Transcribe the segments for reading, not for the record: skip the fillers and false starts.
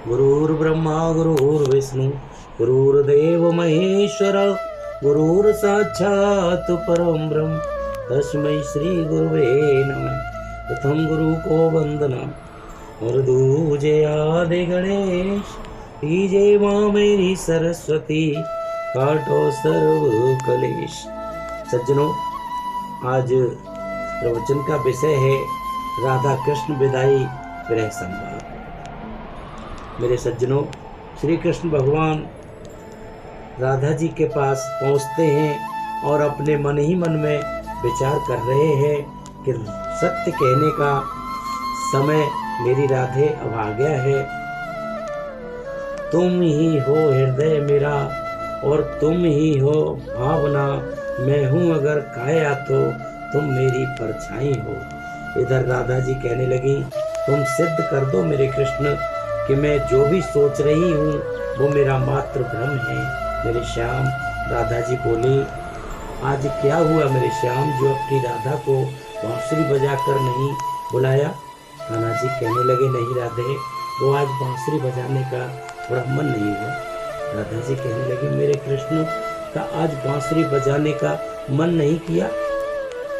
गुरुर्ब्रह्मा गुरुर्विष्णु गुरुर्देव महेश्वर गुरुर साक्षात् परम ब्रह्म तस्मै श्री गुरुवे नमः। प्रथम गुरु को वंदना और दूजे आदि गणेश, तीजे माँ मेरी सरस्वती, काटो सर्व कलेश। सज्जनों, आज प्रवचन का विषय है राधा कृष्ण विदाई विरह संवाद। मेरे सज्जनों, श्री कृष्ण भगवान राधा जी के पास पहुंचते हैं और अपने मन ही मन में विचार कर रहे हैं कि सत्य कहने का समय मेरी राधे अब आ गया है। तुम ही हो हृदय मेरा और तुम ही हो भावना, मैं हूँ अगर काया तो तुम मेरी परछाई हो। इधर राधा जी कहने लगी, तुम सिद्ध कर दो मेरे कृष्ण कि मैं जो भी सोच रही हूँ वो मेरा मात्र भ्रम है। मेरे श्याम, राधा जी बोली, आज क्या हुआ मेरे श्याम जो अपनी राधा को बांसुरी बजाकर नहीं बुलाया? कान्हा जी कहने लगे, नहीं राधे, वो आज बांसुरी बजाने का थोड़ा मन नहीं हुआ। राधा जी कहने लगी, मेरे कृष्ण का आज बांसुरी बजाने का मन नहीं किया?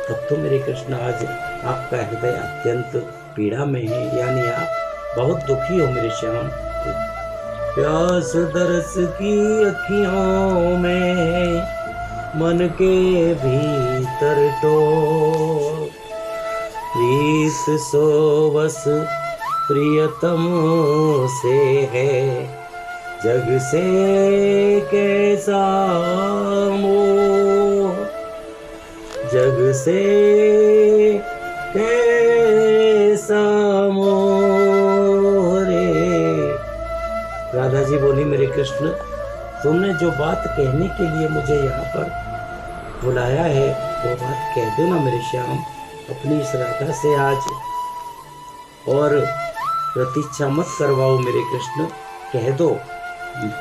तब तो मेरे कृष्ण आज आपका हृदय अत्यंत पीड़ा में है, यानी आप बहुत दुखी हो मेरे श्याम। प्यास दरस की अखियों में मन के भीतर तो प्रीत सोवस प्रियतम से है, जग से कैसा मोह, जग से कैसा मोह रे। राधा जी बोली, मेरे कृष्ण, तुमने जो बात कहने के लिए मुझे यहाँ पर बुलाया है वो बात कह दो ना मेरे श्याम, अपनी इस राधा से आज, और प्रतीक्षा मत करवाओ मेरे कृष्ण, कह दो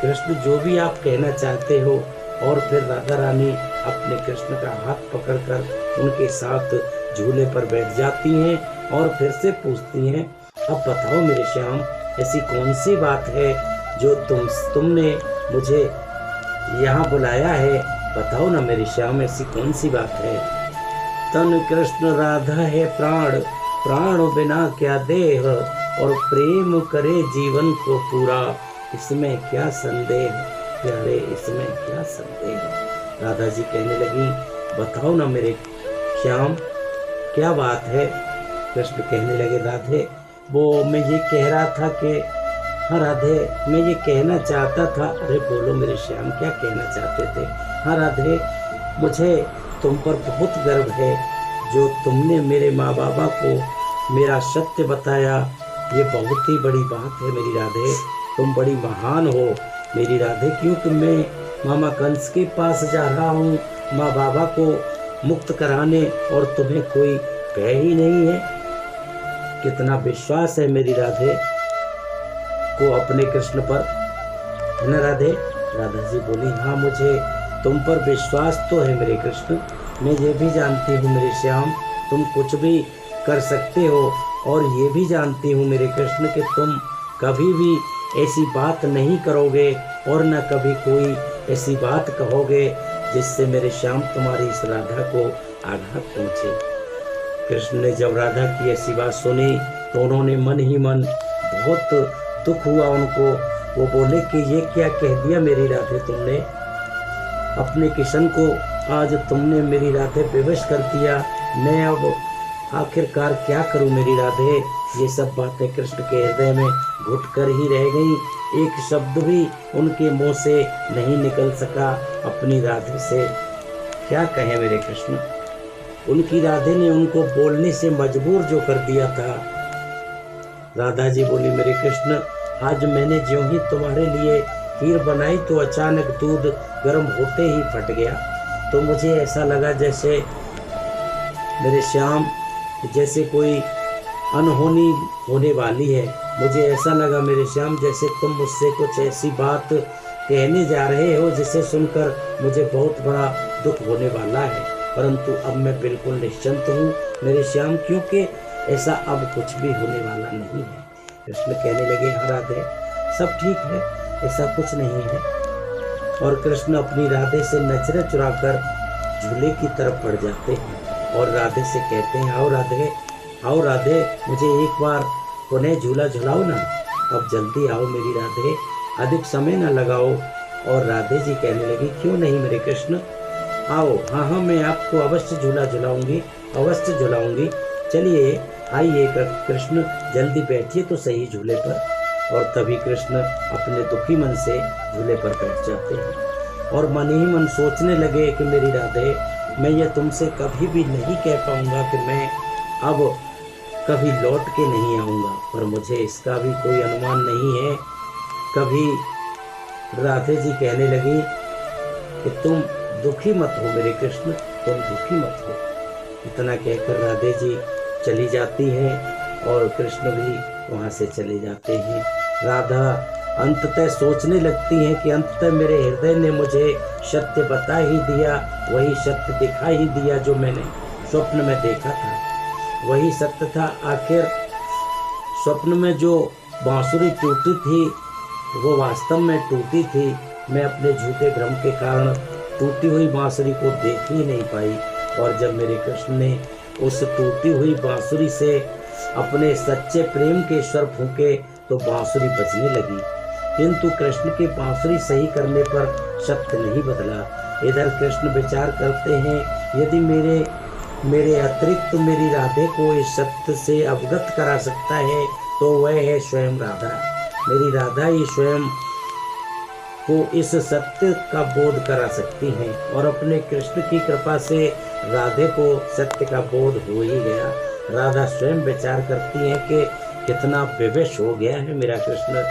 कृष्ण जो भी आप कहना चाहते हो। और फिर राधा रानी अपने कृष्ण का हाथ पकड़कर उनके साथ झूले पर बैठ जाती हैं और फिर से पूछती हैं, अब बताओ मेरे श्याम, ऐसी कौन सी बात है जो तुमने मुझे यहाँ बुलाया है? बताओ ना मेरे श्याम, ऐसी कौन सी बात है? तन कृष्ण राधा है प्राण, प्राण बिना क्या देह, और प्रेम करे जीवन को पूरा, इसमें क्या संदेह प्यारे, इसमें क्या संदेह। राधा जी कहने लगी, बताओ ना मेरे श्याम, क्या बात है? कृष्ण कहने लगे, राधे, वो मैं ये कह रहा था कि, हाँ राधे, मैं ये कहना चाहता था। अरे बोलो मेरे श्याम, क्या कहना चाहते थे? हाँ राधे, मुझे तुम पर बहुत गर्व है, जो तुमने मेरे माँ बाबा को मेरा सत्य बताया, ये बहुत ही बड़ी बात है मेरी राधे, तुम बड़ी महान हो मेरी राधे, क्योंकि मैं मामा कंस के पास जा रहा हूँ माँ बाबा को मुक्त कराने, और तुम्हें कोई भय ही नहीं है। कितना विश्वास है मेरी राधे को अपने कृष्ण पर, है ना राधे? राधा जी बोली, हाँ मुझे तुम पर विश्वास तो है मेरे कृष्ण, मैं ये भी जानती हूँ मेरे श्याम तुम कुछ भी कर सकते हो, और ये भी जानती हूँ मेरे कृष्ण कि तुम कभी भी ऐसी बात नहीं करोगे और न कभी कोई ऐसी बात कहोगे जिससे मेरे श्याम तुम्हारी इस राधा को आघात पहुँचे। कृष्ण ने जब राधा की ऐसी बात सुनी तो उन्होंने मन ही मन, बहुत दुख हुआ उनको। वो बोले कि ये क्या कह दिया मेरी राधे तुमने, अपने किशन को आज तुमने मेरी राधे बेवश कर दिया, मैं अब आखिरकार क्या करूं मेरी राधे? ये सब बातें कृष्ण के हृदय में घुट कर ही रह गई, एक शब्द भी उनके मुंह से नहीं निकल सका अपनी राधे से। क्या कहें मेरे कृष्ण, उनकी राधे ने उनको बोलने से मजबूर जो कर दिया था। राधा जी बोली, मेरे कृष्ण, आज मैंने ज्यों ही तुम्हारे लिए खीर बनाई तो अचानक दूध गर्म होते ही फट गया, तो मुझे ऐसा लगा जैसे मेरे श्याम, जैसे कोई अनहोनी होने वाली है। मुझे ऐसा लगा मेरे श्याम जैसे तुम मुझसे कुछ ऐसी बात कहने जा रहे हो जिसे सुनकर मुझे बहुत बड़ा दुख होने वाला है, परंतु अब मैं बिल्कुल निश्चिंत हूँ मेरे श्याम, क्योंकि ऐसा अब कुछ भी होने वाला नहीं है। कृष्ण कहने लगे, हाँ राधे, सब ठीक है, ऐसा कुछ नहीं है। और कृष्ण अपनी राधे से नजरें चुराकर झूले की तरफ बढ़ जाते हैं और राधे से कहते हैं, आओ राधे, मुझे एक बार पुनः झूला झुलाओ ना, अब जल्दी आओ मेरी राधे, अधिक समय ना लगाओ। और राधे जी कहने लगी, क्यों नहीं मेरे कृष्ण, आओ, हाँ मैं आपको अवश्य झूला झुलाऊंगी, अवश्य झुलाऊंगी। चलिए आइए कृष्ण, जल्दी बैठिए तो सही झूले पर। और तभी कृष्ण अपने दुखी मन से झूले पर बैठ जाते हैं और मन ही मन सोचने लगे कि मेरी राधे, मैं ये तुमसे कभी भी नहीं कह पाऊंगा कि मैं अब कभी लौट के नहीं आऊंगा, पर मुझे इसका भी कोई अनुमान नहीं है। कभी राधे जी कहने लगी कि तुम दुखी मत हो मेरे कृष्ण, तुम दुखी मत हो। इतना कहकर राधे जी चली जाती है और कृष्ण भी वहाँ से चले जाते हैं। राधा अंततः सोचने लगती हैं कि अंततः मेरे हृदय ने मुझे सत्य बता ही दिया, वही सत्य दिखा ही दिया जो मैंने स्वप्न में देखा था, वही सत्य था। आखिर स्वप्न में जो बांसुरी टूटी थी वो वास्तव में टूटी थी, मैं अपने झूठे भ्रम के कारण टूटी हुई बांसुरी को देख ही नहीं पाई। और जब मेरे कृष्ण ने उस टूटी हुई बांसुरी से अपने सच्चे प्रेम के स्वर फूंके तो बांसुरी बजने लगी, किंतु कृष्ण की बांसुरी सही करने पर सत्य नहीं बदला। इधर कृष्ण विचार करते हैं, यदि मेरे अतिरिक्त मेरी राधे को इस सत्य से अवगत करा सकता है तो वह है स्वयं राधा। मेरी राधा ही स्वयं को इस सत्य का बोध करा सकती हैं और अपने कृष्ण की कृपा से राधे को सत्य का बोध हो ही गया। राधा स्वयं विचार करती है कि कितना विवश हो गया है मेरा कृष्ण,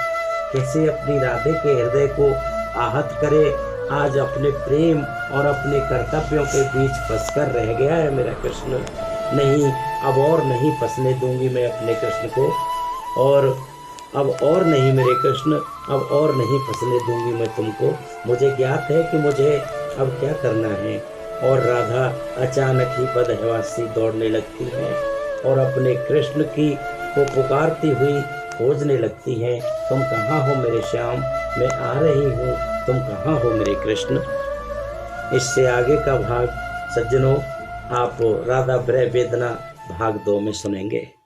कैसे अपनी राधे के हृदय को आहत करे, आज अपने प्रेम और अपने कर्तव्यों के बीच फंसकर रह गया है मेरा कृष्ण। नहीं, अब और नहीं फंसने दूंगी मैं अपने कृष्ण को, और अब और नहीं मेरे कृष्ण, अब और नहीं फंसने दूंगी मैं तुमको, मुझे ज्ञात है कि मुझे अब क्या करना है। और राधा अचानक ही बदहवासी दौड़ने लगती है और अपने कृष्ण को पुकारती हुई खोजने लगती है, तुम कहाँ हो मेरे श्याम, मैं आ रही हूँ, तुम कहाँ हो मेरे कृष्ण। इससे आगे का भाग सज्जनों आप राधा ब्रह वेदना भाग 2 में सुनेंगे।